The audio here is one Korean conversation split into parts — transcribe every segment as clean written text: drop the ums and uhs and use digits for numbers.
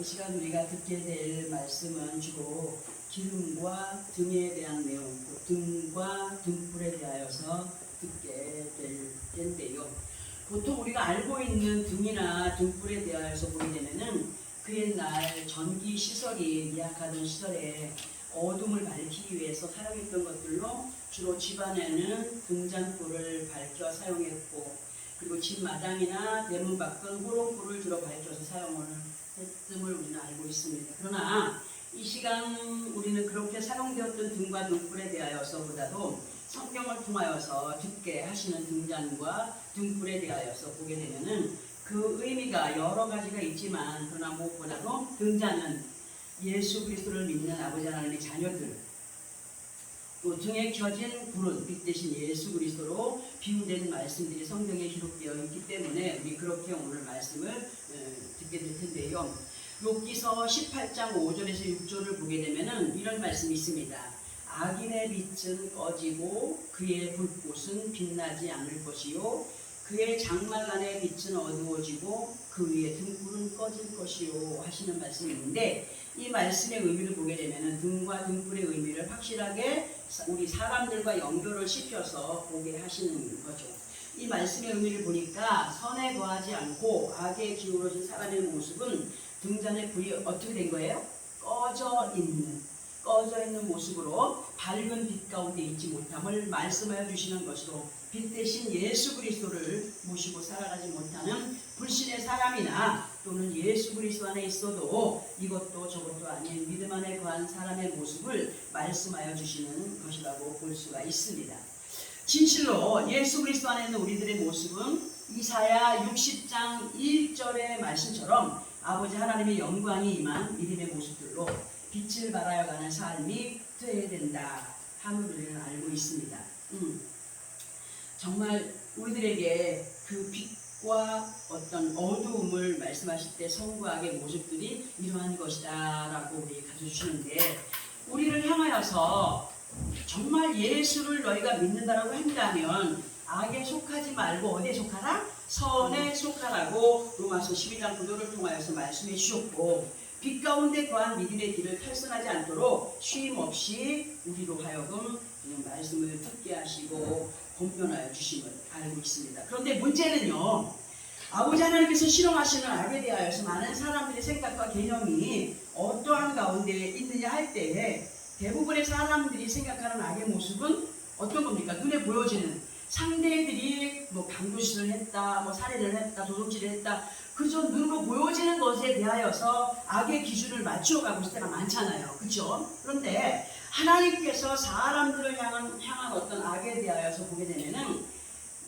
이 시간 우리가 듣게 될 말씀은 주로 기름과 등에 대한 내용, 등과 등불에 대하여서 듣게 될 텐데요. 보통 우리가 알고 있는 등이나 등불에 대하여서 보게 되면은 그 옛날 전기 시설이 미약하던 시설에 어둠을 밝히기 위해서 사용했던 것들로 주로 집안에는 등잔불을 밝혀 사용했고, 그리고 집 마당이나 대문 밖은 호롱불을 주로 밝혀서 사용을 했음을 우리는 알고 있습니다. 그러나 이 시간 우리는 그렇게 사용되었던 등과 등불에 대하여서보다도 성경을 통하여서 듣게 하시는 등잔과 등불에 대하여서 보게 되면은 그 의미가 여러 가지가 있지만, 그러나 무엇보다도 등잔은 예수 그리스도를 믿는 아버지 하나님의 자녀들, 또 등에 켜진 불은 빛 대신 예수 그리스도로 비유된 말씀들이 성경에 기록되어 있기 때문에 우리 그렇게 오늘 말씀을 듣게 될 텐데요. 욥기서 18장 5절에서 6절을 보게 되면은 이런 말씀이 있습니다. 악인의 빛은 꺼지고 그의 불꽃은 빛나지 않을 것이요, 그의 장막안의 빛은 어두워지고 그 위에 등불은 꺼질 것이요 하시는 말씀이 있는데, 이 말씀의 의미를 보게 되면 등과 등불의 의미를 확실하게 우리 사람들과 연결을 시켜서 보게 하시는 거죠. 이 말씀의 의미를 보니까 선에 거하지 않고 악에 기울어진 사람의 모습은 등잔의 불이 어떻게 된 거예요? 꺼져 있는 모습으로 밝은 빛 가운데 있지 못함을 말씀하여 주시는 것으로, 빛 대신 예수 그리스도를 모시고 살아가지 못하는 불신의 사람이나 또는 예수 그리스도 안에 있어도 이것도 저것도 아닌 믿음 안에 거한 사람의 모습을 말씀하여 주시는 것이라고 볼 수가 있습니다. 진실로 예수 그리스도 안에 있는 우리들의 모습은 이사야 60장 1절의 말씀처럼 아버지 하나님의 영광이 임한 믿음의 모습들로 빛을 발하여 가는 삶이 되어야 된다 함을 우리는 알고 있습니다. 정말 우리들에게 그 빛과 어떤 어두움을 말씀하실 때 선구악의 모습들이 이러한 것이다 라고 우리 가르쳐주시는데, 우리를 향하여서 정말 예수를 너희가 믿는다라고 한다면 악에 속하지 말고 어디에 속하라? 선에 속하라고 로마서 12장 9절을 통하여서 말씀해 주셨고, 빛 가운데 거한 믿음의 길을 탈선하지 않도록 쉼 없이 우리로 하여금 말씀을 듣게 하시고 공변하여 주심을 알고 있습니다. 그런데 문제는요, 아버지 하나님께서 실행하시는 악에 대하여서 많은 사람들의 생각과 개념이 어떠한 가운데 있느냐 할 때에 대부분의 사람들이 생각하는 악의 모습은 어떤 겁니까? 눈에 보여지는 상대들이 뭐 강도질을 했다, 뭐 살인을 했다, 도둑질을 했다, 그저 눈으로 보여지는 것에 대하여서 악의 기준을 맞추어가고 있을 때가 많잖아요. 그렇죠? 그런데 하나님께서 사람들을 향한 어떤 악에 대하여서 보게 되면은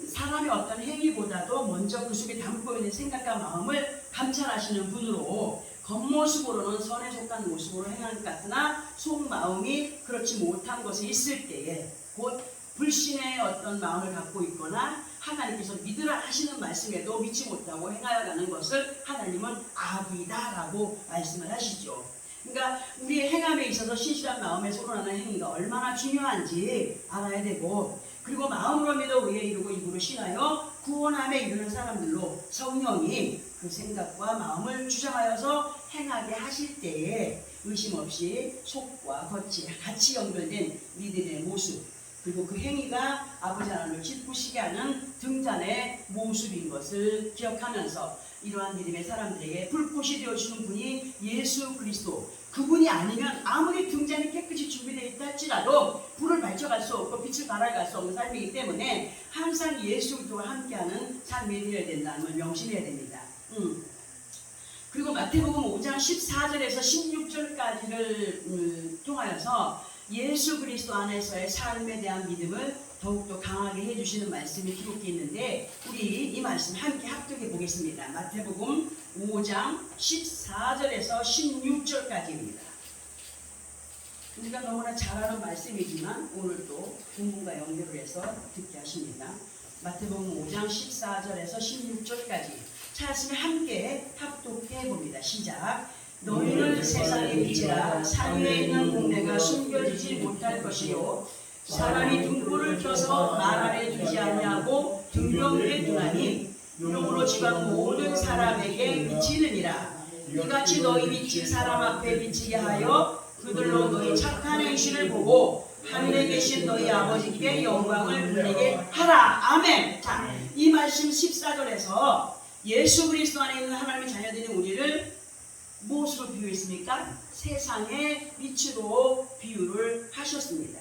사람의 어떤 행위보다도 먼저 그 속에 담고 있는 생각과 마음을 감찰하시는 분으로, 겉모습으로는 선에 속한 모습으로 행하는 것 같으나 속마음이 그렇지 못한 것이 있을 때에, 곧 불신의 어떤 마음을 갖고 있거나 하나님께서 믿으라 하시는 말씀에도 믿지 못하고 행하여가는 것을 하나님은 악이다라고 말씀을 하시죠. 그러니까 우리의 행함에 있어서 신실한 마음에 소원하는 행위가 얼마나 중요한지 알아야 되고, 그리고 마음으로 믿어 의에 이루고 입으로 신하여 구원함에 이르는 사람들로 성령이 그 생각과 마음을 주장하여서 행하게 하실 때에 의심 없이 속과 겉이 같이 연결된 믿음의 모습, 그리고 그 행위가 아버지 하나님을 기쁘시게 하는 등잔의 모습인 것을 기억하면서 이러한 믿음의 사람들에게 불꽃이 되어주는 분이 예수 그리스도, 그분이 아니면 아무리 등잔이 깨끗이 준비되어 있다 할지라도 불을 밝혀갈 수 없고 빛을 발하여갈 수 없는 삶이기 때문에 항상 예수 그리스도와 함께하는 삶이 되어야 된다는 걸 명심해야 됩니다. 그리고 마태복음 5장 14절에서 16절까지를 통하여서 예수 그리스도 안에서의 삶에 대한 믿음을 더욱더 강하게 해주시는 말씀이 기록되어 있는데, 우리 이 말씀 함께 합독해 보겠습니다. 마태복음 5장 14절에서 16절까지입니다. 우리가 너무나 잘 아는 말씀이지만 오늘도 본문과 연결을 해서 듣게 하십니다. 마태복음 5장 14절에서 16절까지 찾았으면 함께 합독해 봅니다. 시작. 너희는 세상의 빛이라 산 위에 있는 동네가 숨겨지지 못할 것이요, 사람이 등불을 켜서 말 아래 두지 아니하고 등경 위에 두나니 이러므로 집안 모든 사람에게 비치느니라. 이같이 너희 빛이 사람 앞에 비치게 하여 그들로 너희 착한 행실을 보고 하늘에 계신 너희 아버지께 영광을 돌리게 하라. 아멘. 자, 이 말씀 14절에서 예수 그리스도 안에 있는 하나님의 자녀들인 우리를 무엇으로 비유했습니까? 세상의 빛으로 비유를 하셨습니다.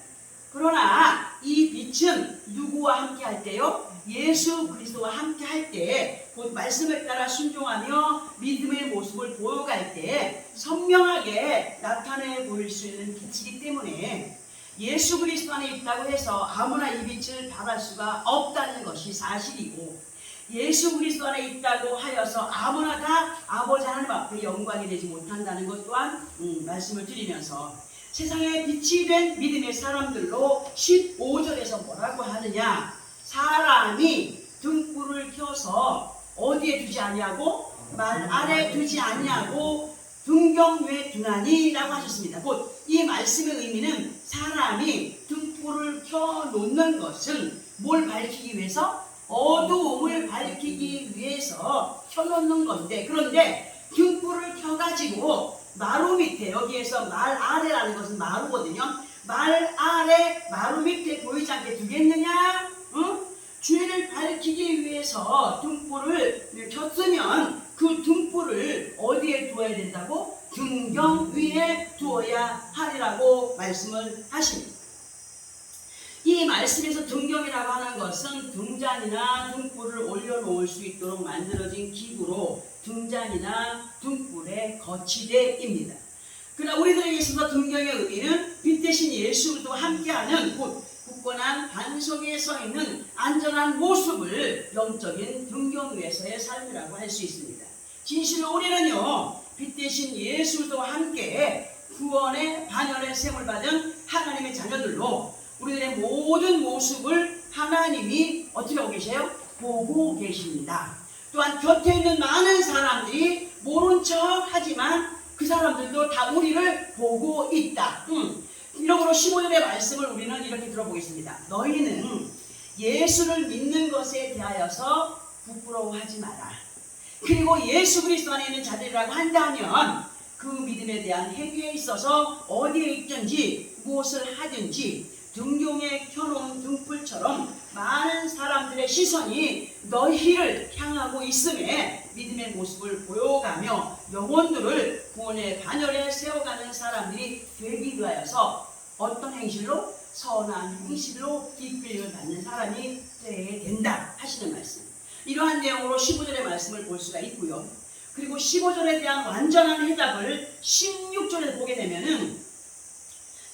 그러나 이 빛은 누구와 함께 할 때요? 예수 그리스도와 함께 할 때, 곧 말씀에 따라 순종하며 믿음의 모습을 보여갈 때 선명하게 나타내 보일 수 있는 빛이기 때문에 예수 그리스도 안에 있다고 해서 아무나 이 빛을 받을 수가 없다는 것이 사실이고, 예수 그리스도 안에 있다고 하여서 아무나 다 아버지 하나님 앞에 영광이 되지 못한다는 것 또한 말씀을 드리면서, 세상에 빛이 된 믿음의 사람들로 15절에서 뭐라고 하느냐, 사람이 등불을 켜서 어디에 두지 아니하고 말 아래 두지 아니하고 등경 위에 두나니 라고 하셨습니다. 곧 이 말씀의 의미는 사람이 등불을 켜놓는 것은 뭘 밝히기 위해서? 어두움을 밝히기 위해서 켜놓는 건데, 그런데 등불을 켜가지고 마루 밑에, 여기에서 말 아래라는 것은 마루거든요. 말 아래 마루 밑에 보이지 않게 두겠느냐? 응? 죄를 밝히기 위해서 등불을 켰으면 그 등불을 어디에 두어야 된다고? 등경 위에 두어야 하리라고 말씀을 하십니다. 이 말씀에서 등경이라고 하는 것은 등잔이나 등불을 올려놓을 수 있도록 만들어진 기구로 등잔이나 등불의 거치대입니다. 그러나 우리들에게 있어서 등경의 의미는 빛 대신 예수 그리스도와 함께하는, 곧 굳건한 반석에 서 있는 안전한 모습을 영적인 등경 위에서의 삶이라고 할 수 있습니다. 진실로 우리는요, 빛 대신 예수 그리스도와 함께 구원의 반열의 셈을 받은 하나님의 자녀들로 우리들의 모든 모습을 하나님이 어떻게 하고 계세요? 보고 계십니다. 또한 곁에 있는 많은 사람들이 모른 척 하지만 그 사람들도 다 우리를 보고 있다. 이러므로 15절의 말씀을 우리는 이렇게 들어보겠습니다. 너희는 예수를 믿는 것에 대하여서 부끄러워하지 마라. 그리고 예수 그리스도 안에 있는 자들이라고 한다면 그 믿음에 대한 행위에 있어서 어디에 있든지 무엇을 하든지 등경에 켜놓은 등불처럼 많은 사람들의 시선이 너희를 향하고 있음에 믿음의 모습을 보여가며 영혼들을 구원의 반열에 세워가는 사람들이 되기 위하여서 어떤 행실로? 선한 행실로 이끌림을 받는 사람이 되어야 된다 하시는 말씀. 이러한 내용으로 15절의 말씀을 볼 수가 있고요. 그리고 15절에 대한 완전한 해답을 16절에 보게 되면은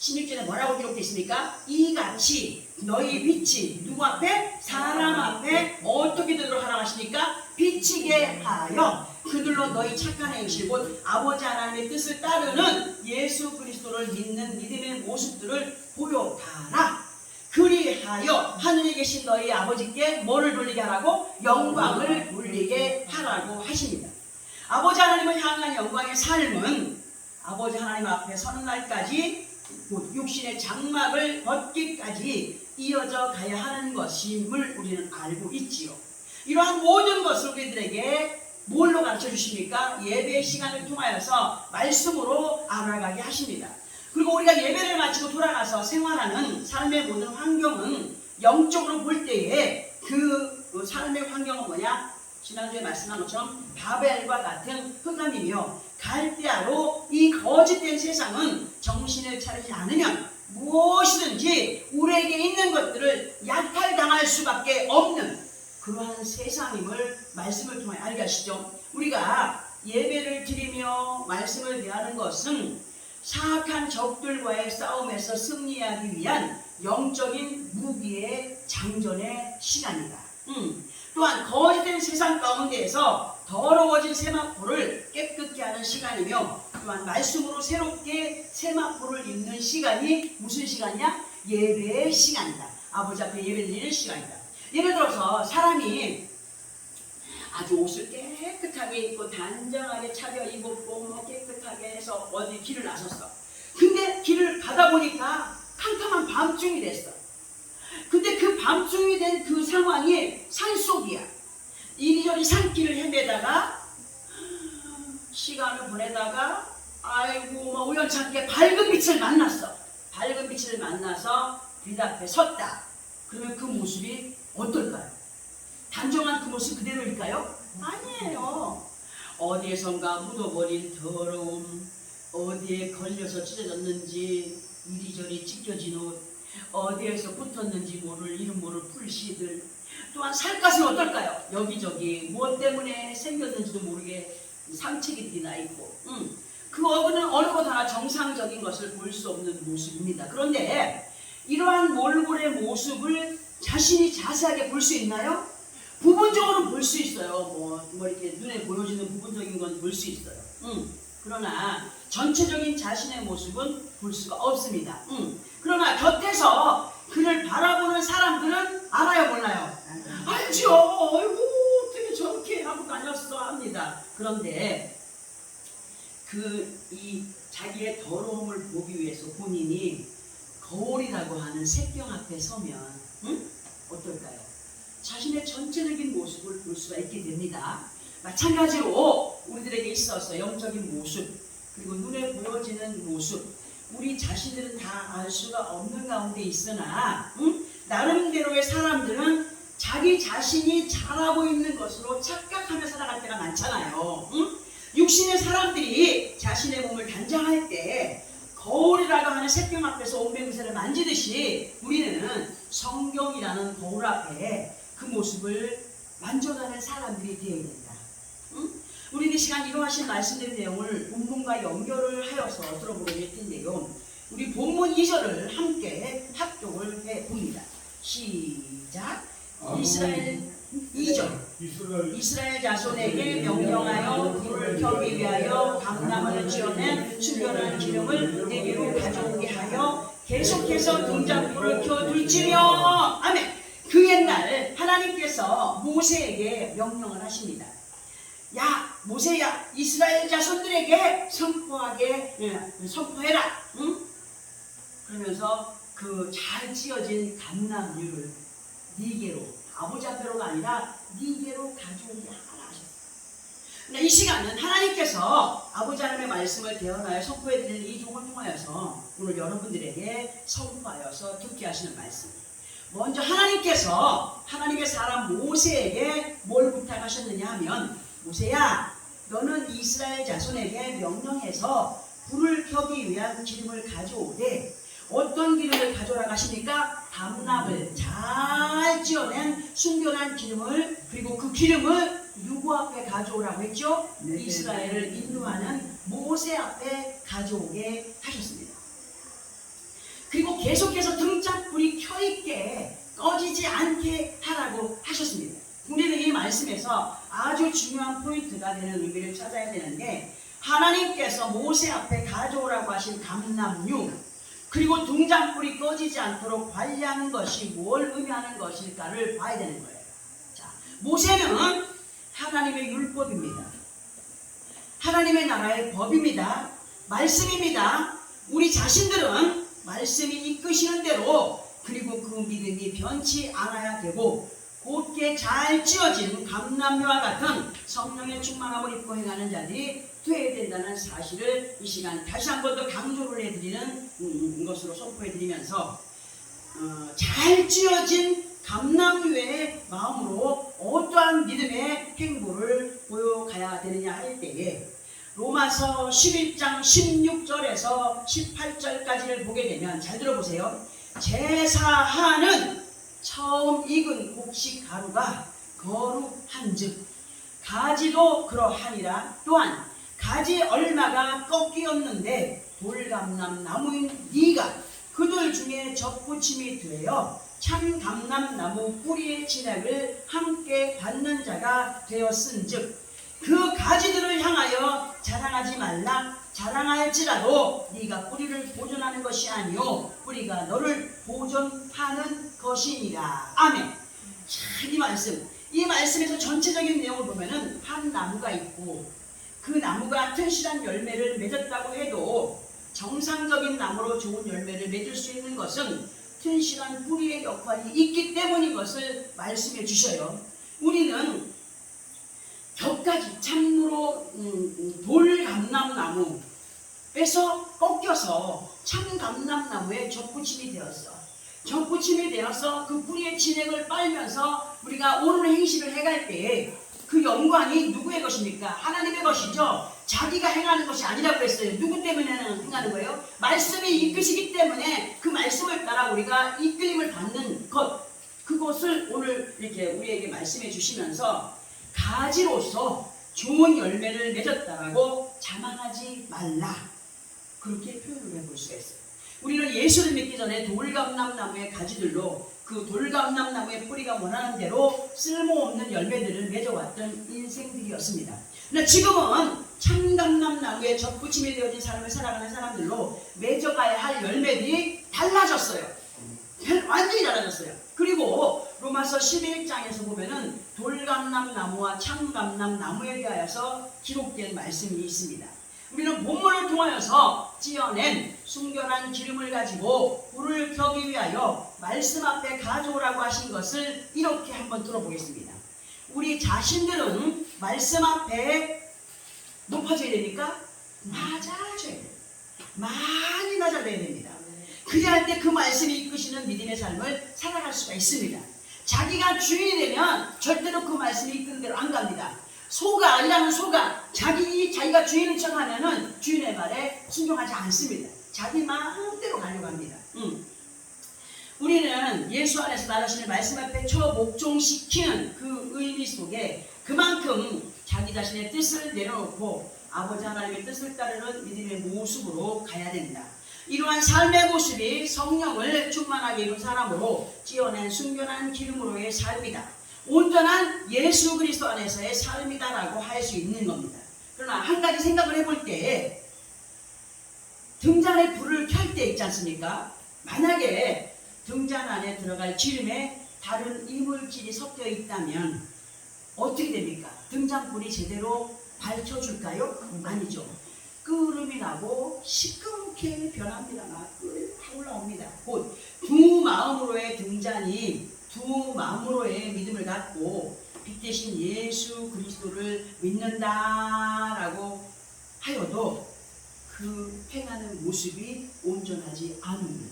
16절에 뭐라고 기록되어 있습니까? 이같이 너희 빛이 누구 앞에? 사람 앞에 어떻게 되도록 하라고 하시니까? 비치게 하여 그들로 너희 착한 행실, 곧 아버지 하나님의 뜻을 따르는 예수 그리스도를 믿는 믿음의 모습들을 보여가라. 그리하여 하늘에 계신 너희 아버지께 뭐를 돌리게 하라고? 영광을 돌리게 하라고 하십니다. 아버지 하나님을 향한 영광의 삶은 아버지 하나님 앞에 서는 날까지, 곧 육신의 장막을 벗기까지 이어져 가야 하는 것임을 우리는 알고 있지요. 이러한 모든 것을 우리들에게 뭘로 가르쳐 주십니까? 예배 시간을 통하여서 말씀으로 알아가게 하십니다. 그리고 우리가 예배를 마치고 돌아가서 생활하는 삶의 모든 환경은 영적으로 볼 때에 그 삶의 환경은 뭐냐? 지난주에 말씀한 것처럼 바벨과 같은 흑암이며 갈대아로 이 거짓된 세상은 정신을 차리지 않으면 무엇이든지 우리에게 있는 것들을 약탈당할 수밖에 없는 그러한 세상임을 말씀을 통해 알게 하시죠. 우리가 예배를 드리며 말씀을 대하는 것은 사악한 적들과의 싸움에서 승리하기 위한 영적인 무기의 장전의 시간이다. 또한 거짓된 세상 가운데에서 더러워진 세마포를 깨끗게 하는 시간이며, 또한 말씀으로 새롭게 세마포를 입는 시간이 무슨 시간이야? 예배의 시간이다. 아버지 앞에 예배 드리는 시간이다. 예를 들어서 사람이 아주 옷을 깨끗하게 입고 단정하게 차려 입었고 깨끗하게 해서 어디 길을 나섰어. 근데 길을 가다 보니까 캄캄한 밤중이 됐어. 근데 그 밤중이 된 그 상황이 산속이야. 이리저리 산길을 헤매다가 시간을 보내다가 아이고 뭐 우연찮게 밝은 빛을 만났어. 밝은 빛을 만나서 빛 앞에 섰다. 그러면 그 모습이 어떨까요? 단정한 그 모습 그대로일까요? 아니에요. 어디에선가 묻어버린 더러움, 어디에 걸려서 찢어졌는지 이리저리 찢겨진 옷, 어디에서 붙었는지 모를 이름 모를 풀씨들, 또한 살갗은 어떨까요? 여기저기 무엇 때문에 생겼는지도 모르게 상처기들이 나 있고, 그 얼굴은 어느 것 하나 정상적인 것을 볼 수 없는 모습입니다. 그런데 이러한 몰골의 모습을 자신이 자세하게 볼 수 있나요? 부분적으로 볼 수 있어요. 뭐 이렇게 눈에 보여지는 부분적인 건 볼 수 있어요. 그러나 전체적인 자신의 모습은 볼 수가 없습니다. 그러나 곁에서 그를 바라보는 사람들은 알아요, 몰라요? 알죠. 아이고 어떻게 저렇게 하고 다녔어 합니다. 그런데 이 자기의 더러움을 보기 위해서 본인이 거울이라고 하는 색경 앞에 서면 어떨까요? 자신의 전체적인 모습을 볼 수가 있게 됩니다. 마찬가지로 우리들에게 있어서 영적인 모습 그리고 눈에 보여지는 모습 우리 자신들은 다 알 수가 없는 가운데 있으나 나름대로의 사람들은 자기 자신이 잘하고 있는 것으로 착각하며 살아갈 때가 많잖아요. 육신의 사람들이 자신의 몸을 단장할 때 거울이라고 하는 색경 앞에서 옹백무새를 만지듯이 우리는 성경이라는 거울 앞에 그 모습을 만져가는 사람들이 되어야 된다. 우리는 이 시간 이루어하신 말씀드린 내용을 본문과 연결을 하여서 들어보게 될 텐데요. 우리 본문 2절을 함께 합독을 해봅니다. 시작. 이스라엘 2절 이스라엘 자손에게 명령하여 불을 켜기 위하여 감람을 쥐어낸 순결한 기름을 내게로 가져오게 하여 계속해서 등잔불을 켜둘지며 아멘. 그 옛날 하나님께서 모세에게 명령을 하십니다. 야 모세야 이스라엘 자손들에게 선포해라. 그러면서 그 잘 찌어진 감람류를 네개로 아버지 앞에로가 아니라 네개로 가져오게 하라 하셨어요. 근데 이 시간은 하나님께서 아버지 하나님의 말씀을 대언하여 선포해드리는 이 종을 통하여서 오늘 여러분들에게 선포하여서 듣게 하시는 말씀입니다. 먼저 하나님께서 하나님의 사람 모세에게 뭘 부탁하셨느냐 하면 모세야 너는 이스라엘 자손에게 명령해서 불을 켜기 위한 기름을 가져오되 어떤 기름을 가져오라고 하십니까? 감람을 잘 찌어낸 순결한 기름을 그리고 그 기름을 누구 앞에 가져오라고 했죠? 네. 이스라엘을 인도하는 모세 앞에 가져오게 하셨습니다. 그리고 계속해서 등잔불이 켜있게 꺼지지 않게 하라고 하셨습니다. 우리는 이 말씀에서 아주 중요한 포인트가 되는 의미를 찾아야 되는데 하나님께서 모세 앞에 가져오라고 하신 감람류 그리고 등잔불이 꺼지지 않도록 관리하는 것이 뭘 의미하는 것일까를 봐야 되는 거예요. 자, 모세는 하나님의 율법입니다. 하나님의 나라의 법입니다. 말씀입니다. 우리 자신들은 말씀이 이끄시는 대로 그리고 그 믿음이 변치 않아야 되고 곧게 잘 찌어진 감람류와 같은 성령의 충만함을 입고 행하는 자들이 되어야 된다는 사실을 이 시간 다시 한 번 더 강조를 해드리는 것으로 선포해드리면서 잘 찌어진 감람류의 마음으로 어떠한 믿음의 행보를 보여가야 되느냐 할 때에 로마서 11장 16절에서 18절까지를 보게 되면 잘 들어보세요. 제사하는 처음 익은 곡식 가루가 거룩한즉 가지도 그러하니라. 또한 가지 얼마가 꺾이었는데 돌감람 나무인 네가 그들 중에 접붙임이 되어 참 감람나무 뿌리의 진액을 함께 받는 자가 되었은즉 그 가지들을 향하여 자랑하지 말라. 자랑할지라도 네가 뿌리를 보존하는 것이 아니요 뿌리가 너를 보존하는 것이니라. 아멘. 자, 이 말씀에서 전체적인 내용을 보면은 한 나무가 있고 그 나무가 튼실한 열매를 맺었다고 해도 정상적인 나무로 좋은 열매를 맺을 수 있는 것은 튼실한 뿌리의 역할이 있기 때문인 것을 말씀해 주셔요. 우리는 벽까지 참으로 돌감람나무에서 꺾여서 참감람나무에 접붙임이 되었어. 접붙임이 되어서 그 뿌리의 진액을 빨면서 우리가 옳은 행실을 해갈 때에 그 영광이 누구의 것입니까? 하나님의 것이죠. 자기가 행하는 것이 아니라고 했어요. 누구 때문에 행하는 거예요? 말씀이 이끄시기 때문에 그 말씀을 따라 우리가 이끌림을 받는 것, 그것을 오늘 이렇게 우리에게 말씀해 주시면서 가지로서 좋은 열매를 맺었다라고 자만하지 말라, 그렇게 표현을 해볼 수가 있어요. 우리는 예수를 믿기 전에 돌감람나무의 가지들로 그 돌감람나무의 뿌리가 원하는 대로 쓸모없는 열매들을 맺어왔던 인생들이었습니다. 그러나 지금은 참감람나무에 접붙임이 되어진 삶을 살아가는 사람들로 맺어가야 할 열매들이 달라졌어요. 완전히 달라졌어요. 그리고 로마서 11장에서 보면은 돌감람나무와 참감람나무에 대하여서 기록된 말씀이 있습니다. 우리는 본문을 통하여서 찌어낸 순결한 기름을 가지고 불을 켜기 위하여 말씀 앞에 가져오라고 하신 것을 이렇게 한번 들어보겠습니다. 우리 자신들은 말씀 앞에 높아져야 됩니까? 낮아져야 돼요. 많이 낮아져야 됩니다. 그래야 할 때 그 말씀이 이끄시는 믿음의 삶을 살아갈 수가 있습니다. 자기가 주인이 되면 절대로 그 말씀이 이끄는 대로 안 갑니다. 소가, 일하는 소가 자기가 주인인 척 하면은 주인의 말에 순종하지 않습니다. 자기 마음대로 가려고 합니다. 우리는 예수 안에서 나가시는 말씀 앞에 목종시키는 그 의미 속에 그만큼 자기 자신의 뜻을 내려놓고 아버지 하나님의 뜻을 따르는 믿음의 모습으로 가야 된다. 이러한 삶의 모습이 성령을 충만하게 이룬 사람으로 찌어낸 순결한 기름으로의 삶이다. 온전한 예수 그리스도 안에서의 삶이다라고 할 수 있는 겁니다. 그러나 한 가지 생각을 해볼 때 등잔에 불을 켤 때 있지 않습니까? 만약에 등잔 안에 들어갈 기름에 다른 이물질이 섞여 있다면 어떻게 됩니까? 등잔불이 제대로 밝혀줄까요? 아니죠. 끓음이 나고 시끄럽게 변합니다. 막 올라옵니다. 곧 두 마음으로의 등잔이 두 마음으로의 믿음을 갖고 빛 대신 예수 그리스도를 믿는다라고 하여도 그 행하는 모습이 온전하지 않은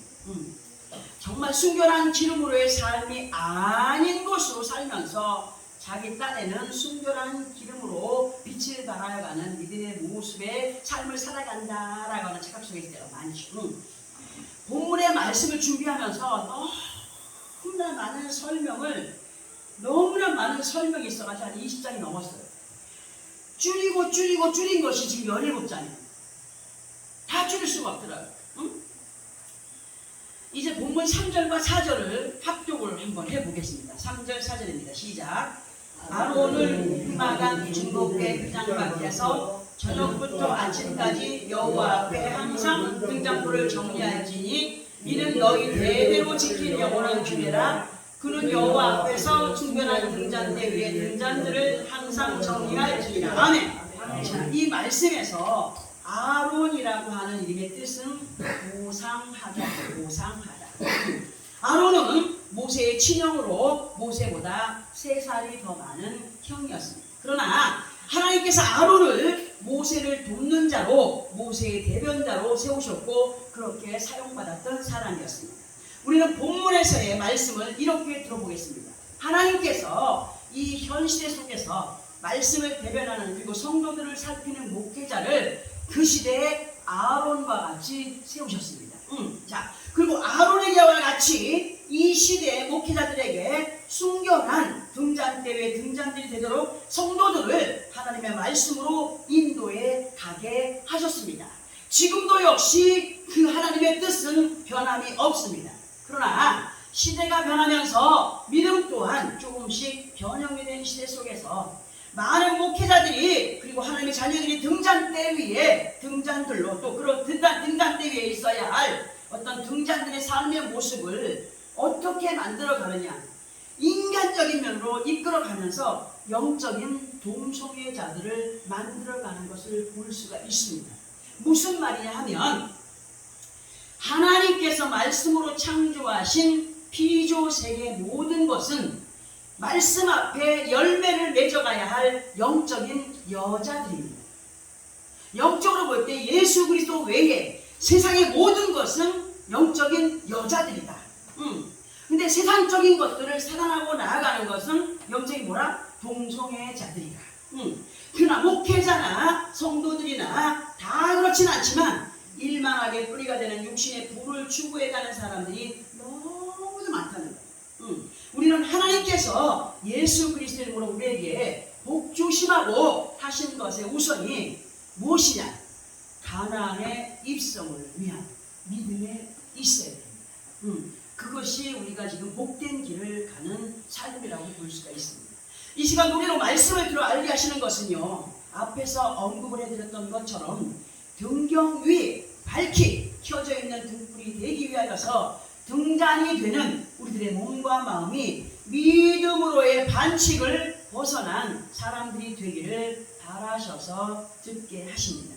정말 순결한 기름으로의 삶이 아닌 것으로 살면서 자기 딴에는 순결한 기름으로 빛을 발하여가는 믿음의 모습의 삶을 살아간다라고 하는 착각 속에 있을 때가 많죠. 본문의 말씀을 준비하면서 너무나 많은 설명이 있어가지고 한 20장이 넘었어요. 줄인 것이 지금 17장이에요. 다 줄일 수가 없더라고요. 이제 본문 3절과 4절을 합독을 한번 해보겠습니다. 3절 4절입니다. 시작. 아론을 휘마간 중복의 회장 밖에서 저녁부터 아침까지 여호와 앞에 항상 등잔불을 정리할지니 이는 너희 대대로 지킬 영원한 규례라. 그는 여호와 앞에서 충변한 등잔대 위에 등잔들을 항상 정리할지니라. 아멘. 자, 이 말씀에서 아론이라고 하는 이름의 뜻은 보상하다. 아론은 모세의 친형으로 모세보다 3살이 더 많은 형이었습니다. 그러나 하나님께서 아론을 모세를 돕는 자로, 모세의 대변자로 세우셨고 그렇게 사용받았던 사람이었습니다. 우리는 본문에서의 말씀을 이렇게 들어보겠습니다. 하나님께서 이 현 시대 속에서 말씀을 대변하는 그리고 성도들을 살피는 목회자를 그 시대에 아론과 같이 세우셨습니다. 자, 그리고 아론에게와 같이 이 시대의 목회자들에게 순결한 등잔대의 등잔들이 되도록 성도들을 하나님의 말씀으로 인도해 가게 하셨습니다. 지금도 역시 그 하나님의 뜻은 변함이 없습니다. 그러나 시대가 변하면서 믿음 또한 조금씩 변형이 된 시대 속에서 많은 목회자들이 그리고 하나님의 자녀들이 등잔대 위에 등잔들로 또 그런 등잔대 위에 있어야 할 어떤 등잔들의 삶의 모습을 어떻게 만들어 가느냐, 인간적인 면으로 이끌어가면서 영적인 동성애자들을 만들어가는 것을 볼 수가 있습니다. 무슨 말이냐 하면 하나님께서 말씀으로 창조하신 피조세계 모든 것은 말씀 앞에 열매를 맺어가야 할 영적인 여자들입니다. 영적으로 볼 때 예수 그리스도 외에 세상의 모든 것은 영적인 여자들이다. 근데 세상적인 것들을 사랑하고 나아가는 것은 영적인 뭐라? 동성애자들이다. 그러나 목회자나 성도들이나 다 그렇진 않지만 일만하게 뿌리가 되는 육신의 부를 추구해가는 사람들이 너무도 많다는 거예요. 우리는 하나님께서 예수 그리스도의 이름으로 우리에게 복 주심하고 하신 것의 우선이 무엇이냐? 가나안의 입성을 위한 믿음에 있어야 됩니다. 그것이 우리가 지금 복된 길을 가는 삶이라고 볼 수가 있습니다. 이 시간 우리로 말씀을 들어 알게 하시는 것은요, 앞에서 언급을 해드렸던 것처럼 등경 위에 밝히 켜져 있는 등불이 되기 위하여서 등잔이 되는 우리들의 몸과 마음이 믿음으로의 반칙을 벗어난 사람들이 되기를 바라셔서 듣게 하십니다.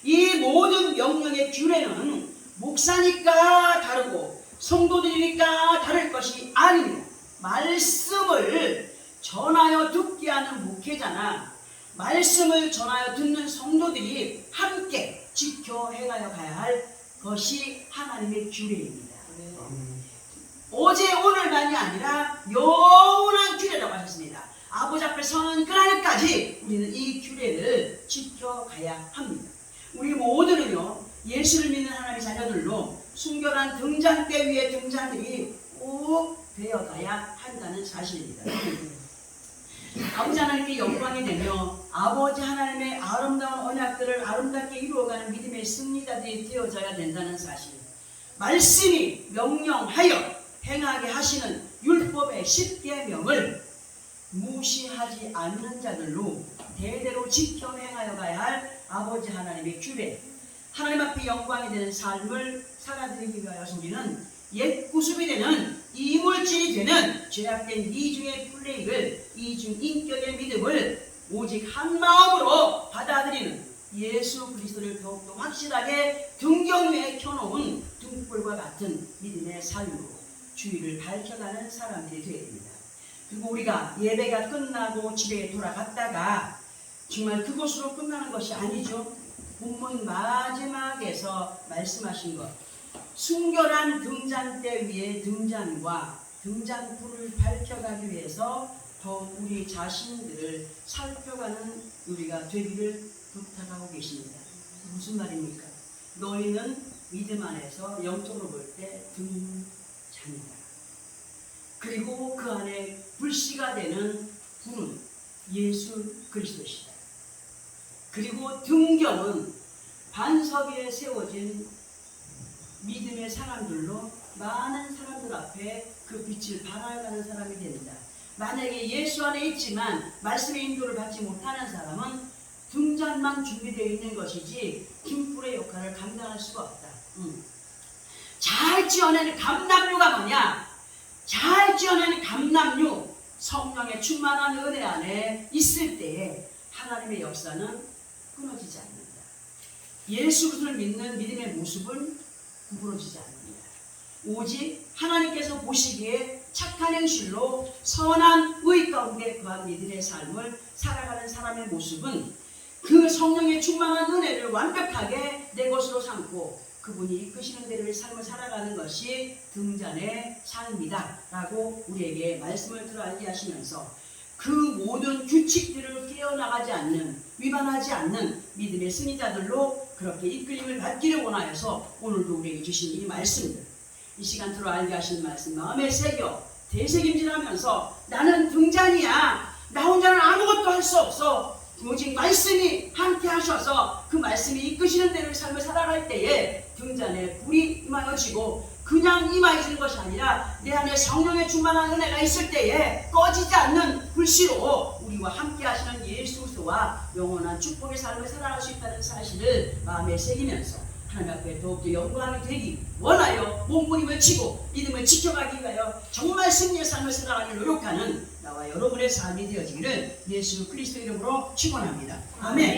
이 모든 명령의 규례는 목사니까 다르고 성도들이니까 다를 것이 아닙니다. 말씀을 전하여 듣게 하는 목회자나 말씀을 전하여 듣는 성도들이 함께 지켜 행하여 가야 할 것이 하나님의 규례입니다. 어제 오늘만이 아니라 영원한 규례라고 하셨습니다. 아버지 앞에 서는 그날까지 우리는 이 규례를 지켜가야 합니다. 우리 모두는요, 예수를 믿는 하나님의 자녀들로 순결한 등잔대 위의 등잔들이 꼭 되어가야 한다는 사실입니다. 아버지 하나님께 영광이 되며 아버지 하나님의 아름다운 언약들을 아름답게 이루어가는 믿음의 승리자들이 되어져야 된다는 사실. 말씀이 명령하여 행하게 하시는 율법의 10계명을 무시하지 않는 자들로 대대로 지켜 행하여 가야 할 아버지 하나님의 규례, 하나님 앞에 영광이 되는 삶을 살아드리기 위하여서 우리는 옛 구습이 되는 이물질이 되는 죄악된 이중의 플레이를, 이중 인격의 믿음을 오직 한 마음으로 받아들이는 예수 그리스도를 더욱더 확실하게 등경 위에 켜놓은 등불과 같은 믿음의 삶으로 주의를 밝혀가는 사람들이 되어야 됩니다. 그리고 우리가 예배가 끝나고 집에 돌아갔다가 정말 그것으로 끝나는 것이 아니죠. 본문 마지막에서 말씀하신 것, 순결한 등잔대 위에 등잔과 등잔불을 밝혀가기 위해서 더욱 우리 자신들을 살펴가는 우리가 되기를 부탁하고 계십니다. 무슨 말입니까? 너희는 믿음 안에서 영적으로 볼 때 등잔이다. 그리고 그 안에 불씨가 되는 불은 예수 그리스도시다. 그리고 등경은 반석 위에 세워진 믿음의 사람들로 많은 사람들 앞에 그 빛을 발하여가는 사람이 됩니다. 만약에 예수 안에 있지만 말씀의 인도를 받지 못하는 사람은 등잔만 준비되어 있는 것이지 등불의 역할을 감당할 수가 없다. 잘 지어내는 감람류가 뭐냐? 잘 지어내는 감람류, 성령의 충만한 은혜 안에 있을 때에 하나님의 역사는 끊어지지 않는다. 예수 그리스도를 믿는 믿음의 모습은 구부러지지 않습니다. 오직 하나님께서 보시기에 착한 행실로 선한 의 가운데 그한 이들의 삶을 살아가는 사람의 모습은 그 성령의 충만한 은혜를 완벽하게 내 것으로 삼고 그분이 이끄시는 대로의 삶을 살아가는 것이 등잔의 삶이다 라고 우리에게 말씀을 들어 알게 하시면서 그 모든 규칙들을 깨어나가지 않는, 위반하지 않는 믿음의 승리자들로 그렇게 이끌림을 받기를 원하여서 오늘도 우리에게 주신 이 말씀들, 이 시간 들어 알게 하신 말씀 마음에 새겨 되새김질하면서 나는 등잔이야, 나 혼자는 아무것도 할 수 없어, 오직 말씀이 함께 하셔서 그 말씀이 이끄시는 대로 삶을 살아갈 때에 등잔에 불이 임하여지고 그냥 임하여지는 것이 아니라 내 안에 성령의 충만한 은혜가 있을 때에 꺼지지 않는 불씨로 우리와 함께 하시는 예수 그리스도와 영원한 축복의 삶을 살아갈 수 있다는 사실을 마음에 새기면서 하나님 앞에 더욱더 영광이 되기 원하여 몸부림을 치고 믿음을 지켜가기 위하여 정말 승리의 삶을 살아가기 노력하는 나와 여러분의 삶이 되어지기를 예수 그리스도 이름으로 축원합니다. 아멘.